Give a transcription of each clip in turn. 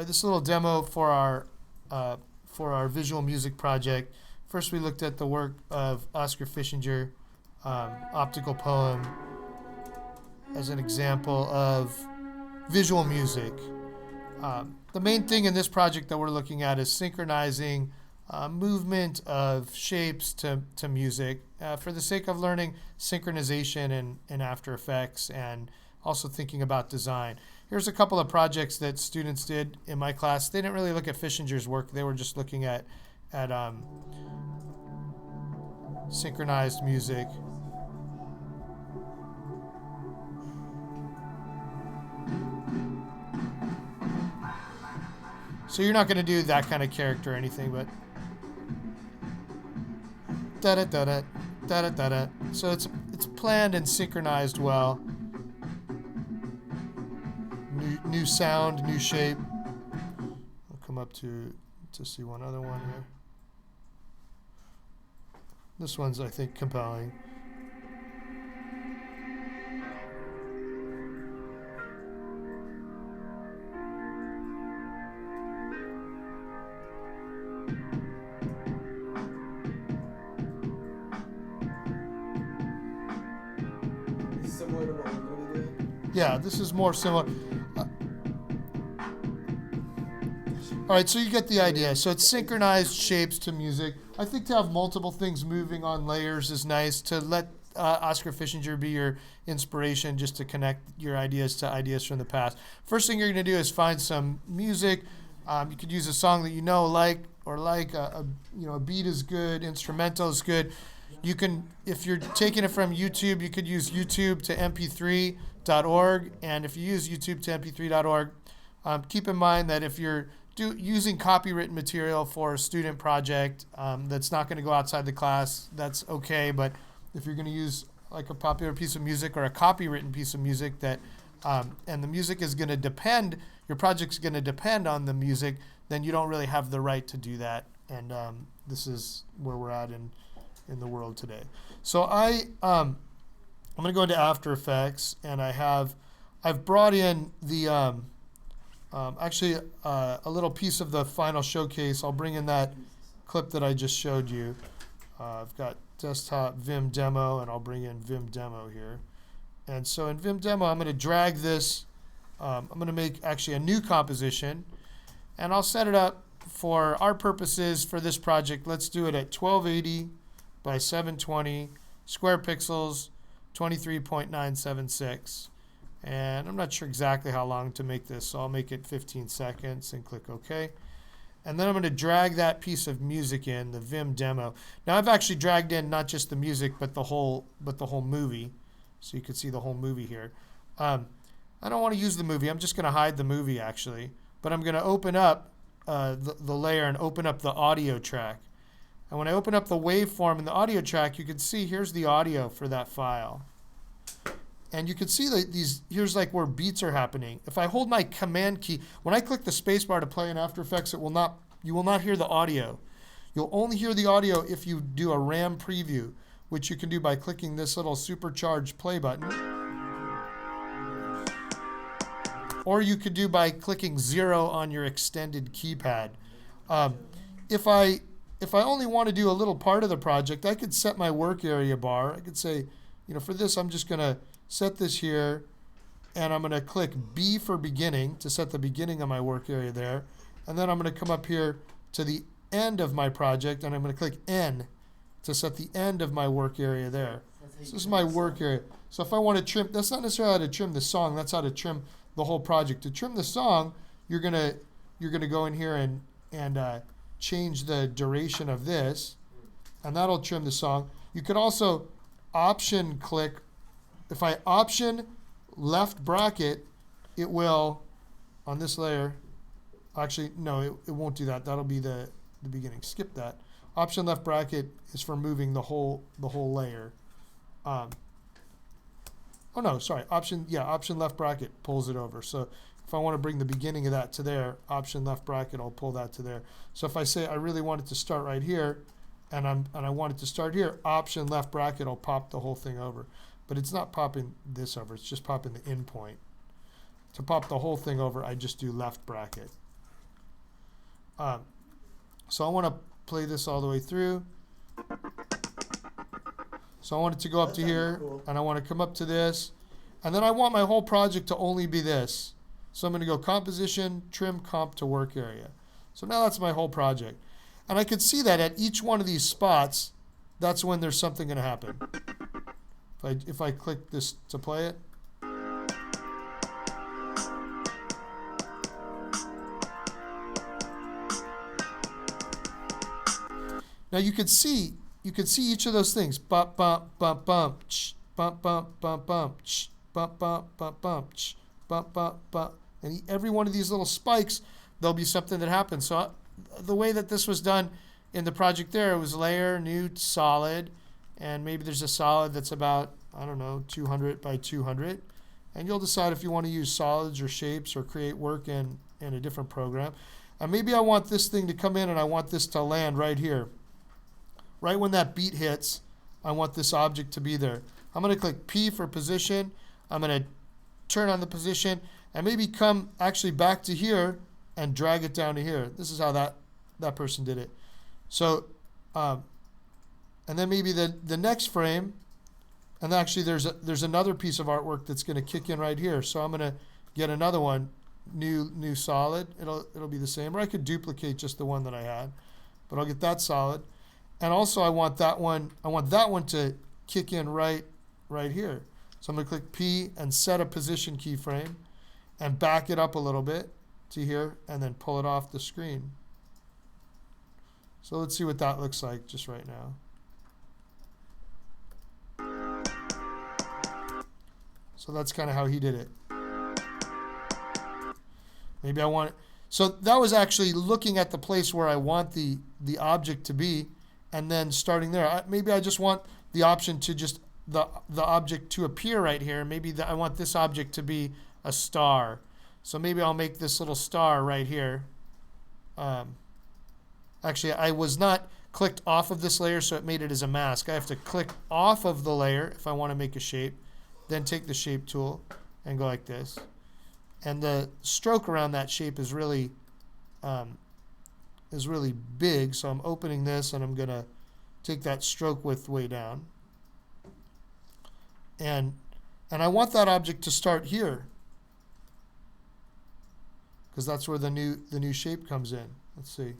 right, this little demo for our visual music project. First, we looked at the work of Oscar Fischinger, Optical Poem, as an example of visual music. The main thing in this project that we're looking at is synchronizing movement of shapes to music for the sake of learning synchronization in After Effects and also thinking about design. Here's a couple of projects that students did in my class. They didn't really look at Fischinger's work. They were just looking at synchronized music. So you're not going to do that kind of character or anything, but da da da da da da da. So it's planned and synchronized well. New sound, new shape. I'll come up to see one other one here. This one's, I think, compelling. Similar to what we're going to be doing? Yeah, this is more similar. All right, so you get the idea. So it's synchronized shapes to music. I think to have multiple things moving on layers is nice. To let Oscar Fischinger be your inspiration, just to connect your ideas to ideas from the past. First thing you're going to do is find some music. You could use a song that you know, like a beat is good, instrumental is good. You can, if you're taking it from YouTube, you could use YouTube to mp3.org. And if you use YouTube to mp3.org, keep in mind that if you're using copywritten material for a student project that's not going to go outside the class, that's okay. But if you're going to use like a popular piece of music or a copywritten piece of music that, and the music is going to depend, your project's going to depend on the music, then you don't really have the right to do that. And this is where we're at in the world today. So I'm going to go into After Effects, and I've brought in the actually a little piece of the final showcase. I'll bring in that clip that I just showed you. I've got desktop Vim demo, and I'll bring in Vim demo here. And so in Vim demo, I'm going to drag this. I'm going to make actually a new composition, and I'll set it up for our purposes for this project. Let's do it at 1280 by 720 square pixels, 23.976. And I'm not sure exactly how long to make this, so I'll make it 15 seconds and click OK. And then I'm going to drag that piece of music in, the Vim demo. Now I've actually dragged in not just the music, but the whole movie. So you can see the whole movie here. I don't want to use the movie. I'm just going to hide the movie actually. But I'm going to open up the layer and open up the audio track. And when I open up the waveform in the audio track, you can see here's the audio for that file. And you can see that here's like where beats are happening. If I hold my command key, when I click the spacebar to play in After Effects, you will not hear the audio. You'll only hear the audio if you do a RAM preview, which you can do by clicking this little supercharged play button. Or you could do by clicking 0 on your extended keypad. If I only want to do a little part of the project, I could set my work area bar. I could say, for this, I'm just going to set this here, and I'm going to click B for beginning to set the beginning of my work area there. And then I'm going to come up here to the end of my project, and I'm going to click N to set the end of my work area there. So this is my work area. So if I want to trim, that's not necessarily how to trim the song, that's how to trim the whole project. To trim the song, you're going to go in here and change the duration of this, and that'll trim the song. You could also option click. If I option left bracket, it will, on this layer, actually, no, it won't do that. That'll be the beginning. Skip that. Option left bracket is for moving the whole layer. Oh no, sorry. Option left bracket pulls it over. So if I want to bring the beginning of that to there, option left bracket, I'll pull that to there. So if I say I really want it to start right here, and I want it to start here, option left bracket, I'll pop the whole thing over. But it's not popping this over, it's just popping the in point. To pop the whole thing over, I just do left bracket. So I want to play this all the way through. So I want it to go up That to sounds here, cool. and I want to come up to this, and then I want my whole project to only be this. So I'm going to go composition, trim comp to work area. So now that's my whole project. And I could see that at each one of these spots, that's when there's something going to happen. If I click this to play it. Now you could see each of those things. Bump, bump, bump, bump, ch, bump, bump, bump, bump, ch, bump, bump, bump, bump, ch, bump, bump, bump. And every one of these little spikes, there'll be something that happens. So the way that this was done in the project there, it was layer, new, solid, and maybe there's a solid that's about, I don't know, 200 by 200. And you'll decide if you want to use solids or shapes or create work in a different program. And maybe I want this thing to come in and I want this to land right here. Right when that beat hits, I want this object to be there. I'm going to click P for position. I'm going to turn on the position and maybe come actually back to here and drag it down to here. This is how that person did it. So, and then maybe the next frame, and actually there's another piece of artwork that's going to kick in right here. So I'm going to get another one, new solid. It'll be the same. Or I could duplicate just the one that I had, but I'll get that solid. And also I want that one to kick in right here. So I'm going to click P and set a position keyframe and back it up a little bit to here and then pull it off the screen. So let's see what that looks like just right now. So that's kind of how he did it. Maybe I want it. So that was actually looking at the place where I want the object to be and then starting there. Maybe I just want the option to just the object to appear right here. Maybe I want this object to be a star. So maybe I'll make this little star right here. Actually, I was not clicked off of this layer, so it made it as a mask. I have to click off of the layer if I want to make a shape, then take the shape tool and go like this. And the stroke around that shape is really big, so I'm opening this and I'm going to take that stroke width way down. And I want that object to start here because that's where the new shape comes in. Let's see.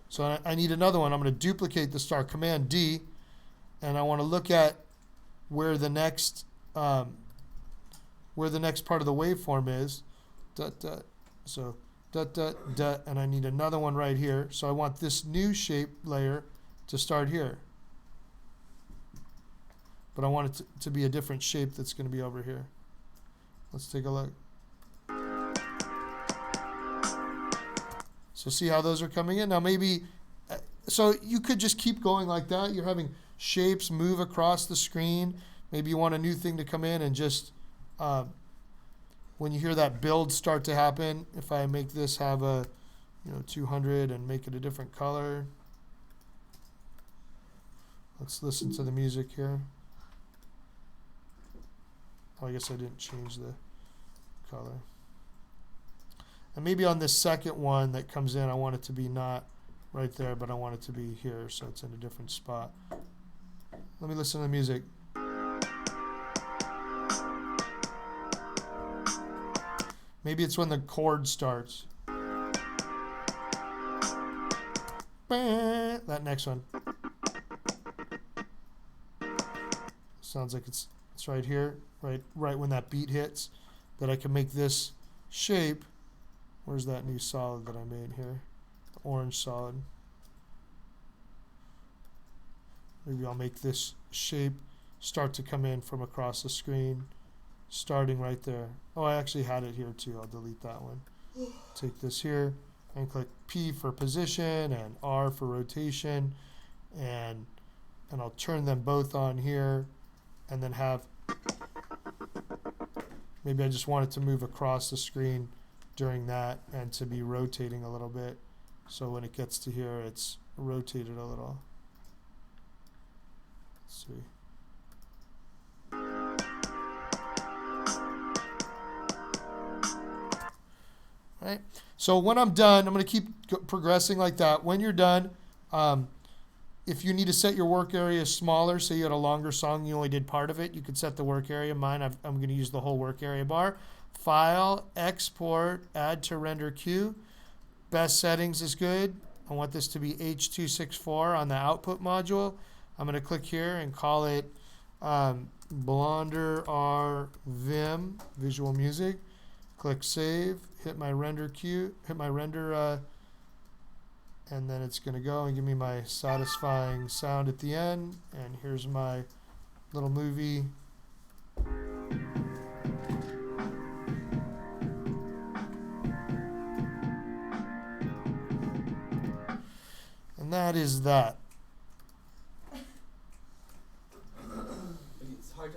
So I need another one. I'm going to duplicate the star, Command D, and I want to look at where the next part of the waveform is. So and I need another one right here. So I want this new shape layer to start here. But I want it to be a different shape that's going to be over here. Let's take a look. So see how those are coming in? Now maybe, so you could just keep going like that. You're having shapes move across the screen. Maybe you want a new thing to come in and just, when you hear that build start to happen, if I make this have a, 200 and make it a different color. Let's listen to the music here. Oh, I guess I didn't change the color. And maybe on this second one that comes in, I want it to be not right there, but I want it to be here, so it's in a different spot. Let me listen to the music. Maybe it's when the chord starts. That next one. Sounds like it's right here, right when that beat hits, that I can make this shape. Where's that new solid that I made here? The orange solid. Maybe I'll make this shape start to come in from across the screen, starting right there. Oh, I actually had it here too. I'll delete that one. Take this here and click P for position and R for rotation, and I'll turn them both on here, and then have, maybe I just want it to move across the screen during that and to be rotating a little bit. So when it gets to here, it's rotated a little. Let's see. right? So when I'm done, I'm going to keep progressing like that. When you're done, if you need to set your work area smaller, say you had a longer song, you only did part of it, you could set the work area. Mine, I'm going to use the whole work area bar. File, export, add to render queue. Best settings is good. I want this to be H.264 on the output module. I'm going to click here and call it Blonder R Vim Visual Music. Click Save. Hit my render queue. Hit my render, and then it's going to go and give me my satisfying sound at the end. And here's my little movie. And that is that.